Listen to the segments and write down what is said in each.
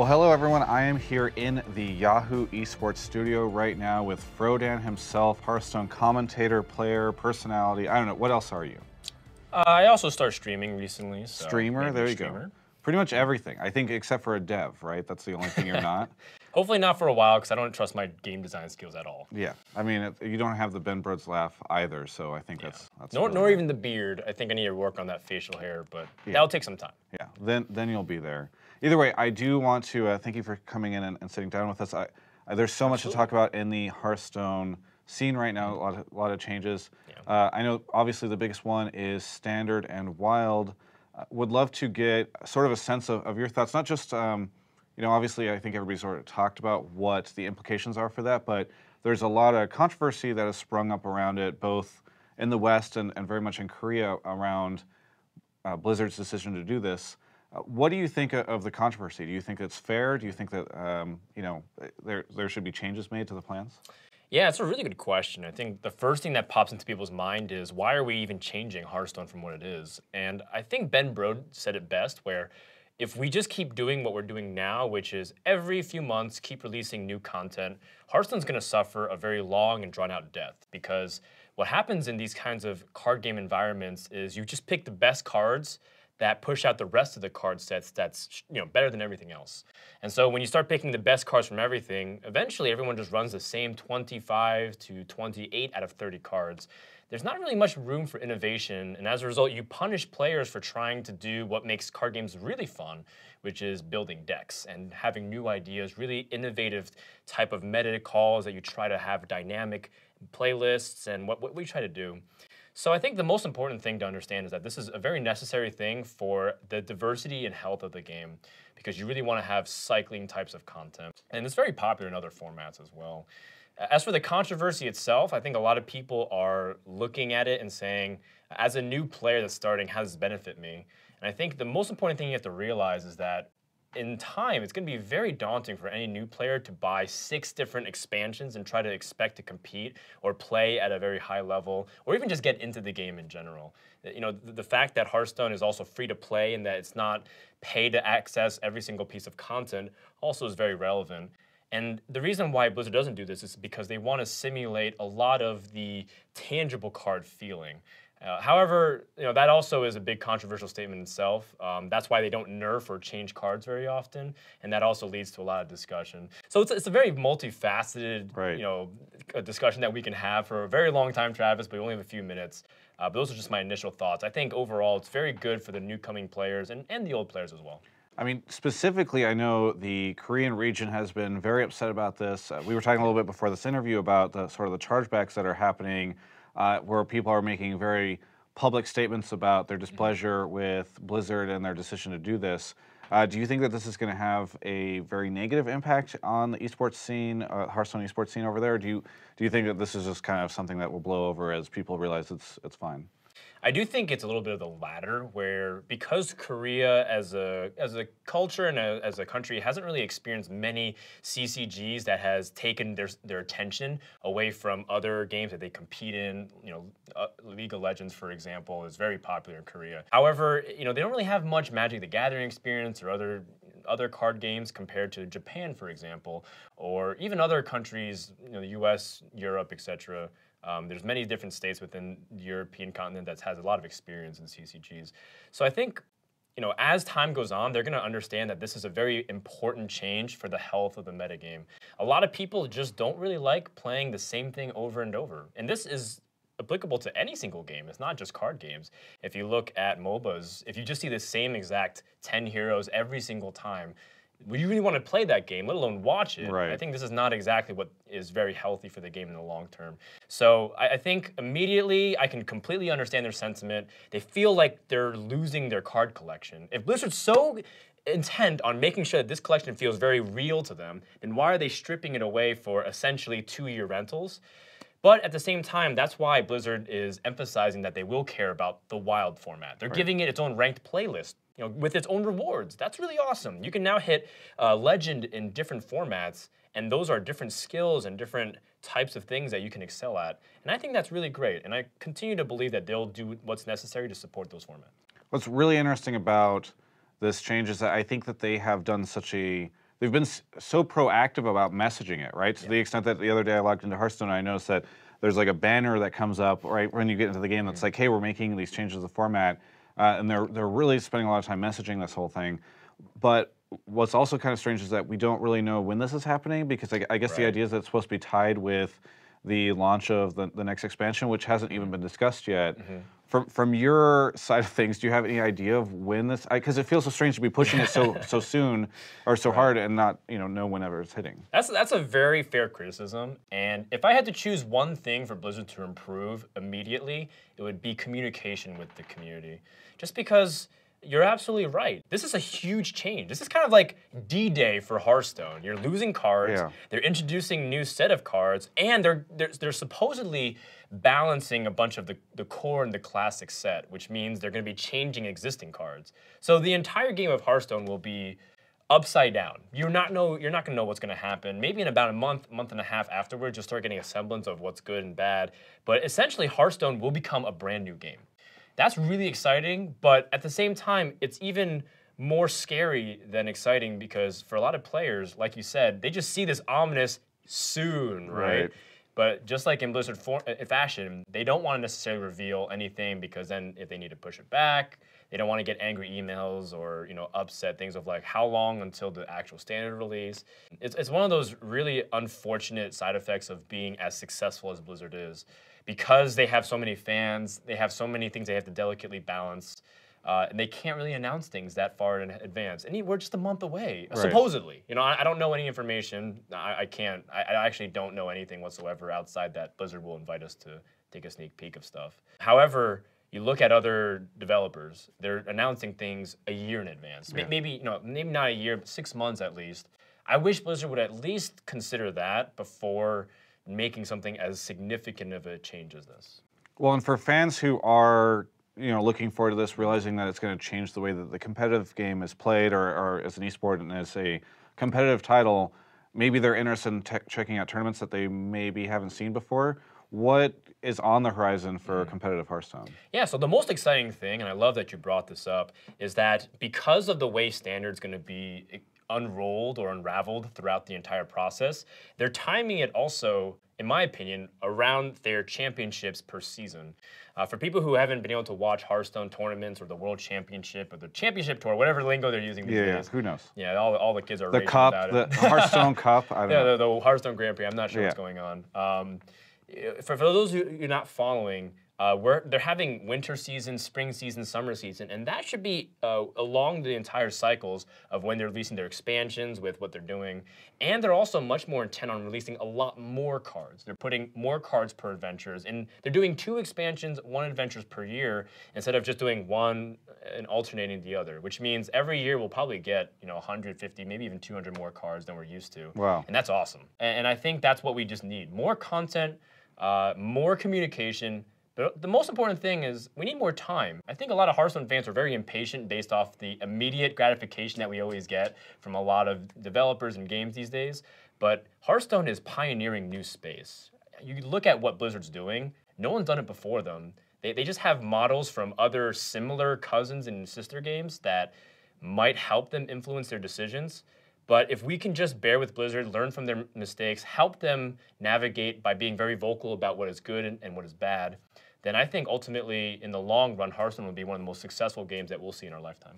hello everyone. I am here in the Yahoo Esports studio right now with Frodan himself, Hearthstone commentator, player, personality. I don't know, what else are you? I also started streaming recently. So streamer, there you go. Pretty much everything, I think, except for a dev, right? That's the only thing you're not. Hopefully not for a while, because I don't trust my game design skills at all. Yeah, I mean, you don't have the Ben Brode's laugh either, so I think that's nor even the beard. I think I need to work on that facial hair, but that'll take some time. Yeah, then you'll be there. Either way, I do want to thank you for coming in and sitting down with us. There's so much to talk about in the Hearthstone scene right now, a lot of changes. Yeah. I know, obviously, the biggest one is Standard and Wild. Would love to get sort of a sense of your thoughts, not just, you know, obviously I think everybody's sort of talked about what the implications are for that, but there's a lot of controversy that has sprung up around it, both in the West and very much in Korea around Blizzard's decision to do this. What do you think of the controversy? Do you think it's fair? Do you think that you know, there should be changes made to the plans? Yeah, it's a really good question. I think the first thing that pops into people's mind is, why are we even changing Hearthstone from what it is? And I think Ben Brode said it best, where if we just keep doing what we're doing now, which is every few months keep releasing new content, Hearthstone's going to suffer a very long and drawn-out death. Because what happens in these kinds of card game environments is you just pick the best cards that push out the rest of the card sets that's, you know, better than everything else. And so when you start picking the best cards from everything, eventually everyone just runs the same 25 to 28 out of 30 cards. There's not really much room for innovation, and as a result, you punish players for trying to do what makes card games really fun, which is building decks and having new ideas, really innovative type of meta calls that you try to have dynamic playlists and what we try to do. So I think the most important thing to understand is that this is a very necessary thing for the diversity and health of the game, because you really want to have cycling types of content. And it's very popular in other formats as well. As for the controversy itself, I think a lot of people are looking at it and saying, as a new player that's starting, how does this benefit me? And I think the most important thing you have to realize is that in time, it's going to be very daunting for any new player to buy 6 different expansions and try to expect to compete or play at a very high level, or even just get into the game in general. You know, the fact that Hearthstone is also free to play and that it's not pay to access every single piece of content also is very relevant. And the reason why Blizzard doesn't do this is because they want to simulate a lot of the tangible card feeling. However, you know, that also is a big controversial statement itself. That's why they don't nerf or change cards very often, and that also leads to a lot of discussion. So it's a very multifaceted, you know, discussion that we can have for a very long time, Travis, but we only have a few minutes. But those are just my initial thoughts. I think overall it's very good for the new coming players and the old players as well. I mean, specifically, I know the Korean region has been very upset about this. We were talking a little bit before this interview about the sort of the chargebacks that are happening, where people are making very public statements about their displeasure with Blizzard and their decision to do this. Do you think that this is going to have a very negative impact on the esports scene, Hearthstone esports scene over there? Or do you think that this is just kind of something that will blow over as people realize it's fine? I do think it's a little bit of the latter, where because Korea as a culture and as a country hasn't really experienced many CCGs that has taken their attention away from other games that they compete in. You know, League of Legends, for example, is very popular in Korea. However, you know, they don't really have much Magic the Gathering experience or other card games compared to Japan, for example, or even other countries, you know, the US, Europe, etc. There's many different states within the European continent that has a lot of experience in CCGs. So I think, you know, as time goes on, they're going to understand that this is a very important change for the health of the metagame. A lot of people just don't really like playing the same thing over and over. And this is applicable to any single game. It's not just card games. If you look at MOBAs, if you just see the same exact 10 heroes every single time, would you really want to play that game, let alone watch it? Right. I think this is not exactly what is very healthy for the game in the long term. So I think immediately I can completely understand their sentiment. They feel like they're losing their card collection. If Blizzard's so intent on making sure that this collection feels very real to them, then why are they stripping it away for essentially 2-year rentals? But at the same time, that's why Blizzard is emphasizing that they will care about the wild format. They're giving it its own ranked playlist, you know, with its own rewards. That's really awesome. You can now hit Legend in different formats, and those are different skills and different types of things that you can excel at. And I think that's really great, and I continue to believe that they'll do what's necessary to support those formats. What's really interesting about this change is that I think that they have done such a they've been so proactive about messaging it, right? To the extent that the other day I logged into Hearthstone and I noticed that there's like a banner that comes up right when you get into the game that's like, hey, we're making these changes to the format, and they're really spending a lot of time messaging this whole thing. But what's also kind of strange is that we don't really know when this is happening, because I guess the idea is that it's supposed to be tied with the launch of the next expansion, which hasn't even been discussed yet. From your side of things, do you have any idea of when this? Because it feels so strange to be pushing it so soon or so hard and not know whenever it's hitting. That's a very fair criticism. And if I had to choose one thing for Blizzard to improve immediately, it would be communication with the community. Just because you're absolutely right. This is a huge change. This is kind of like D-Day for Hearthstone. You're losing cards. They're introducing a new set of cards, and they're supposedly balancing a bunch of the core and the classic set, which means they're going to be changing existing cards. So the entire game of Hearthstone will be upside down. You're not going to know what's going to happen. Maybe in about a month and a half afterwards, you'll start getting a semblance of what's good and bad. But essentially, Hearthstone will become a brand new game. That's really exciting, but at the same time, it's even more scary than exciting, because for a lot of players, like you said, they just see this ominous soon, right? But just like in Blizzard fashion, they don't want to necessarily reveal anything, because then if they need to push it back, they don't want to get angry emails or upset things of like how long until the actual standard release. It's one of those really unfortunate side effects of being as successful as Blizzard is. Because they have so many fans, they have so many things they have to delicately balance, and they can't really announce things that far in advance. And we're just a month away, supposedly. I don't know any information. I can't. I actually don't know anything whatsoever outside that Blizzard will invite us to take a sneak peek of stuff. However, you look at other developers; they're announcing things a year in advance. Maybe maybe not a year, but 6 months at least. I wish Blizzard would at least consider that before making something as significant of a change as this. Well, and for fans who are looking forward to this, realizing that it's going to change the way that the competitive game is played, or as an esport and as a competitive title, maybe they're interested in checking out tournaments that they maybe haven't seen before. What is on the horizon for competitive Hearthstone? Yeah, so the most exciting thing, and I love that you brought this up, is that because of the way Standard's going to be unrolled or unraveled throughout the entire process, they're timing it also, in my opinion, around their championships per season. For people who haven't been able to watch Hearthstone tournaments or the World Championship or the Championship Tour, whatever lingo they're using these days. Who knows? Yeah, all the kids are the raging cup, about it. The Hearthstone Cup. I don't know. The Hearthstone Grand Prix. I'm not sure what's going on. For those who you're not following, they're having winter season, spring season, summer season, and that should be along the entire cycles of when they're releasing their expansions with what they're doing. And they're also much more intent on releasing a lot more cards. They're putting more cards per adventures, and they're doing 2 expansions, 1 adventures per year, instead of just doing 1 and alternating the other, which means every year we'll probably get 150, maybe even 200 more cards than we're used to. Wow. And that's awesome. And I think that's what we just need. More content, more communication. But the most important thing is we need more time. I think a lot of Hearthstone fans are very impatient based off the immediate gratification that we always get from a lot of developers and games these days. But Hearthstone is pioneering new space. You look at what Blizzard's doing, no one's done it before them. They just have models from other similar cousins and sister games that might help them influence their decisions. But if we can just bear with Blizzard, learn from their mistakes, help them navigate by being very vocal about what is good and what is bad, then I think ultimately, in the long run, Hearthstone will be one of the most successful games that we'll see in our lifetime.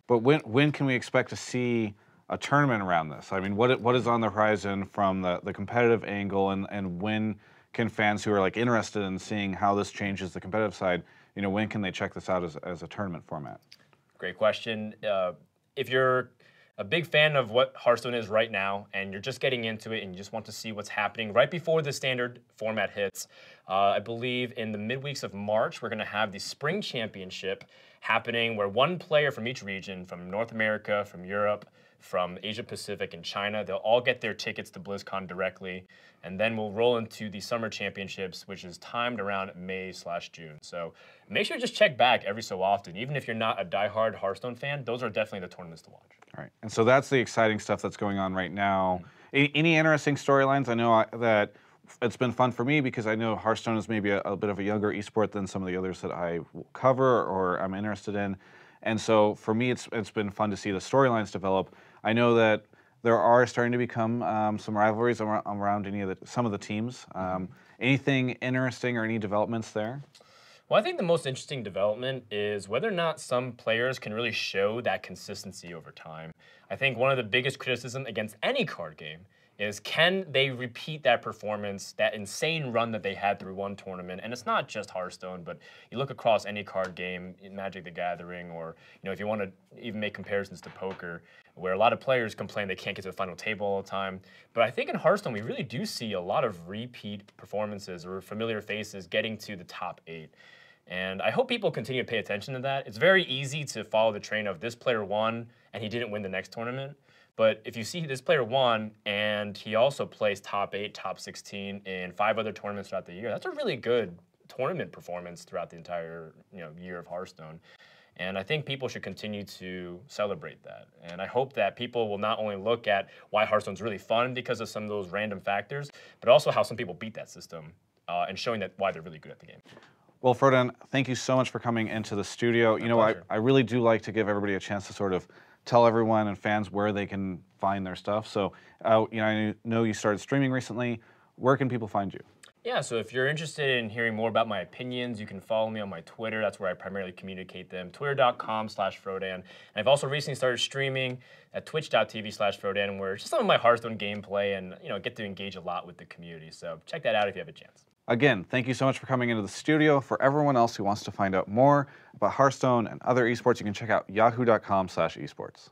But when can we expect to see a tournament around this? I mean, what is on the horizon from the competitive angle, and when can fans who are like interested in seeing how this changes the competitive side, when can they check this out as a tournament format? Great question. If you're a big fan of what Hearthstone is right now, and you're just getting into it and you just want to see what's happening right before the standard format hits, I believe in the midweeks of March, we're going to have the Spring Championship happening, where 1 player from each region, from North America, from Europe, from Asia Pacific, and China, they'll all get their tickets to BlizzCon directly, and then we'll roll into the Summer Championships, which is timed around May/June. So make sure to just check back every so often. Even if you're not a diehard Hearthstone fan, those are definitely the tournaments to watch. All right, and so that's the exciting stuff that's going on right now. Any interesting storylines? I know that it's been fun for me because I know Hearthstone is maybe a bit of a younger esport than some of the others that I cover or I'm interested in. And so for me, it's been fun to see the storylines develop. I know that there are starting to become some rivalries around some of the teams. Anything interesting or any developments there? Well, I think the most interesting development is whether or not some players can really show that consistency over time. I think one of the biggest criticism against any card game is can they repeat that performance, that insane run that they had through one tournament? And it's not just Hearthstone, but you look across any card game in Magic the Gathering, or if you want to even make comparisons to poker, where a lot of players complain they can't get to the final table all the time. But I think in Hearthstone, we really do see a lot of repeat performances or familiar faces getting to the top 8. And I hope people continue to pay attention to that. It's very easy to follow the train of this player won and he didn't win the next tournament. But if you see this player won and he also placed top 8, top 16 in 5 other tournaments throughout the year, that's a really good tournament performance throughout the entire year of Hearthstone. And I think people should continue to celebrate that. And I hope that people will not only look at why Hearthstone's really fun because of some of those random factors, but also how some people beat that system and showing that why they're really good at the game. Well, Frodan, thank you so much for coming into the studio. I really do like to give everybody a chance to sort of tell everyone and fans where they can find their stuff. So, I know you started streaming recently. Where can people find you? Yeah, so if you're interested in hearing more about my opinions, you can follow me on my Twitter. That's where I primarily communicate them, twitter.com/Frodan. And I've also recently started streaming at twitch.tv/Frodan, where it's just some of my Hearthstone gameplay and get to engage a lot with the community. So check that out if you have a chance. Again, thank you so much for coming into the studio. For everyone else who wants to find out more about Hearthstone and other esports, you can check out yahoo.com/esports.